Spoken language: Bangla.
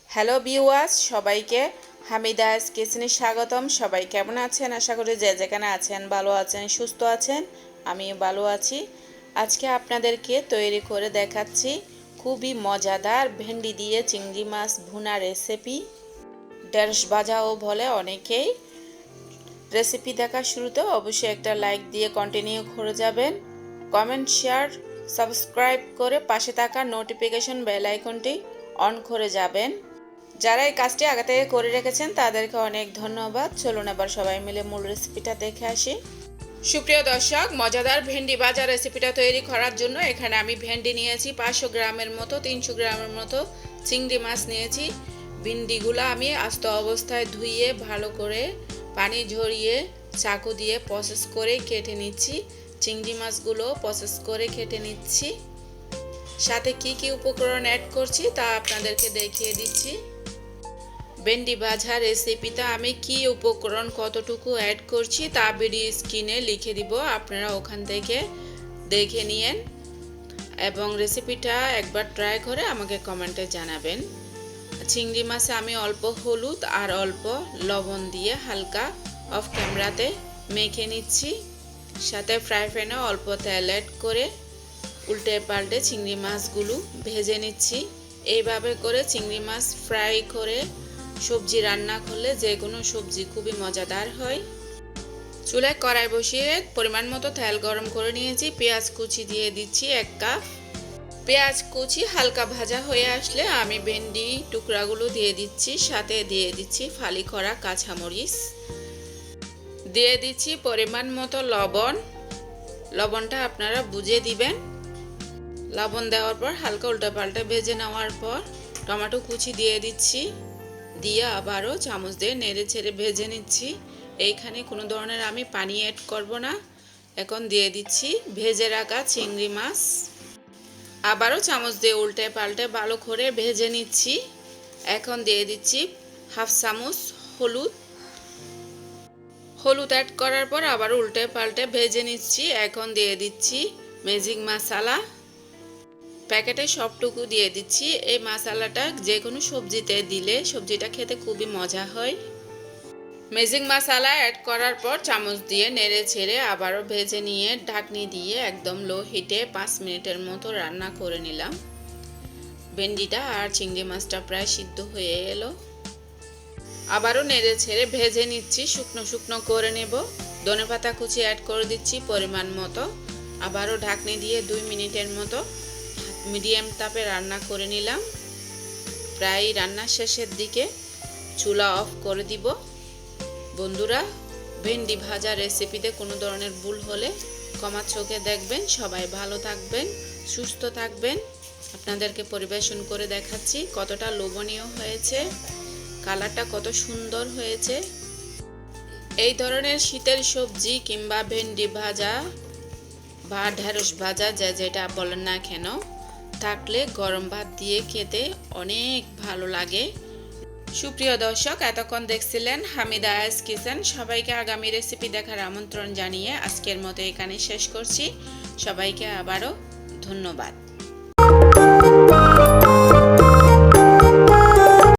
হ্যালো ভিউয়ার্স, সবাইকে হামিদাস কিচেনে স্বাগতম। সবাই কেমন আছেন? আশা করি যে যেখানে আছেন ভালো আছেন, সুস্থ আছেন। আমি ভালো আছি। আজকে আপনাদেরকে তৈরি করে দেখাচ্ছি খুবই মজাদার ভেন্ডি দিয়ে চিংড়ি মাছ ভুনা রেসিপি। ঢেঁড়স ভাজাও বলে অনেকেই। রেসিপি দেখার শুরুতে অবশ্যই একটা লাইক দিয়ে কন্টিনিউ করে যাবেন। কমেন্ট, শেয়ার, সাবস্ক্রাইব করে পাশে থাকা নোটিফিকেশন বেল আইকনটি অন করে যাবেন। যারা এই কাজটি আগে থেকে করে রেখেছেন তাদেরকে অনেক ধন্যবাদ। চলুন এবার সবাই মিলে মূল রেসিপিটা দেখে আসি। সুপ্রিয় দর্শক, মজাদার ভেন্ডি ভাজা রেসিপিটা তৈরি করার জন্য এখানে আমি ভেন্ডি নিয়েছি 500 গ্রামের মতো, 300 গ্রামের মতো চিংড়ি মাছ নিয়েছি। ভেন্ডিগুলো আমি আস্ত অবস্থায় ধুইয়ে ভালো করে পানি ঝরিয়ে চাকু দিয়ে প্রসেস করে কেটে নিচ্ছি। চিংড়ি মাছগুলো প্রসেস করে কেটে নিচ্ছি। সাথে কি কি উপকরণ অ্যাড করছি তা আপনাদেরকে দেখিয়ে দিচ্ছি। ভেন্ডি ভাজা রেসিপিতে আমি কি উপকরণ কতটুকু অ্যাড করছি তা ভিডিও স্ক্রিনে লিখে দিব, আপনারা ওখান থেকে দেখে নিয়েন এবং রেসিপিটা একবার ট্রাই করে আমাকে কমেন্টে জানাবেন। চিংড়ি মাছে আমি অল্প হলুদ আর অল্প লবণ দিয়ে হালকা অফ ক্যামেরাতে মেখে নিচ্ছি। সাথে ফ্রাই প্যানে অল্প তেল অ্যাড করে উল্টে পাল্টে চিংড়ি মাছগুলো ভেজে নিচ্ছি। এইভাবে করে চিংড়ি মাছ ফ্রাই করে সবজি রান্না করলে যে কোনো সবজি খুবই মজাদার হয়। চুলায় কড়াই বসিয়ে পরিমাণ মতো তেল গরম করে নিয়েছি। পেঁয়াজ কুচি দিয়ে দিচ্ছি 1 কাপ। পেঁয়াজ কুচি হালকা ভাজা হয়ে আসলে আমি ভেন্ডি টুকরাগুলো দিয়ে দিচ্ছি। সাথে দিয়ে দিচ্ছি ফালি করা কাঁচামরিচ, দিয়ে দিচ্ছি পরিমাণ মতো লবণ। লবণটা আপনারা বুঝে দিবেন। লবণ দেওয়ার পর হালকা উল্টে পাল্টে ভেজে নেওয়ার পর টমেটো কুচি দিয়ে দিচ্ছি। দিয়ে আবারও চামচ দিয়ে নেড়ে ছেড়ে ভেজে নিচ্ছি। এইখানে কোনো ধরনের আমি পানি অ্যাড করব না। এখন দিয়ে দিচ্ছি ভেজে রাখা চিংড়ি মাছ। আবারও চামচ দিয়ে উল্টে পাল্টে ভালো করে ভেজে নিচ্ছি। এখন দিয়ে দিচ্ছি হাফ চামচ হলুদ অ্যাড করার পর আবার উল্টে পাল্টে ভেজে নিচ্ছি। এখন দিয়ে দিচ্ছি ম্যাজিক মশলা, প্যাকেটে সবটুকু দিয়ে দিচ্ছি। এই মশলাটা যে কোনো সবজিতে দিলে সবজিটা খেতে খুবই মজা হয়। ম্যাজিক মশলা অ্যাড করার পর চামচ দিয়ে নেড়ে ছেড়ে আবারও ভেজে নিয়ে ঢাকনি দিয়ে একদম লো হিটে 5 মিনিটের মতো রান্না করে নিলাম। ভেন্ডিটা আর চিংড়ি মাছটা প্রায় সিদ্ধ হয়ে এলো। আবারও নেড়ে ছেড়ে ভেজে নিচ্ছি, শুকনো শুকনো করে নেব। ধনেপাতা কুচি অ্যাড করে দিচ্ছি পরিমাণ মতো। আবারও ঢাকনি দিয়ে 2 মিনিটের মতো মিডিয়াম তাপে রান্না করে নিলাম। প্রায় রান্নার শেষের দিকে চুলা অফ করে দিব। বন্ধুরা, ভেন্ডি ভাজা রেসিপিতে কোনো ধরনের ভুল হলে ক্ষমা চোখে দেখবেন। সবাই ভালো থাকবেন, সুস্থ থাকবেন। আপনাদেরকে পরিবেশন করে দেখাচ্ছি কতটা লোভনীয় হয়েছে, কালারটা কত সুন্দর হয়েছে। এই ধরনের শীতের সবজি কিংবা ভেন্ডি ভাজা বা ঢেঁড়স ভাজা যেটা বলেন না কেন থাকলে গরম ভাত দিয়ে খেতে অনেক ভালো লাগে। সুপ্রিয় দর্শক, এতক্ষণ দেখছিলেন হামিদাস কিচেন। সবাইকে আগামী রেসিপি দেখার আমন্ত্রণ জানিয়ে আজকের মতো এখানে শেষ করছি। সবাইকে আবারও ধন্যবাদ।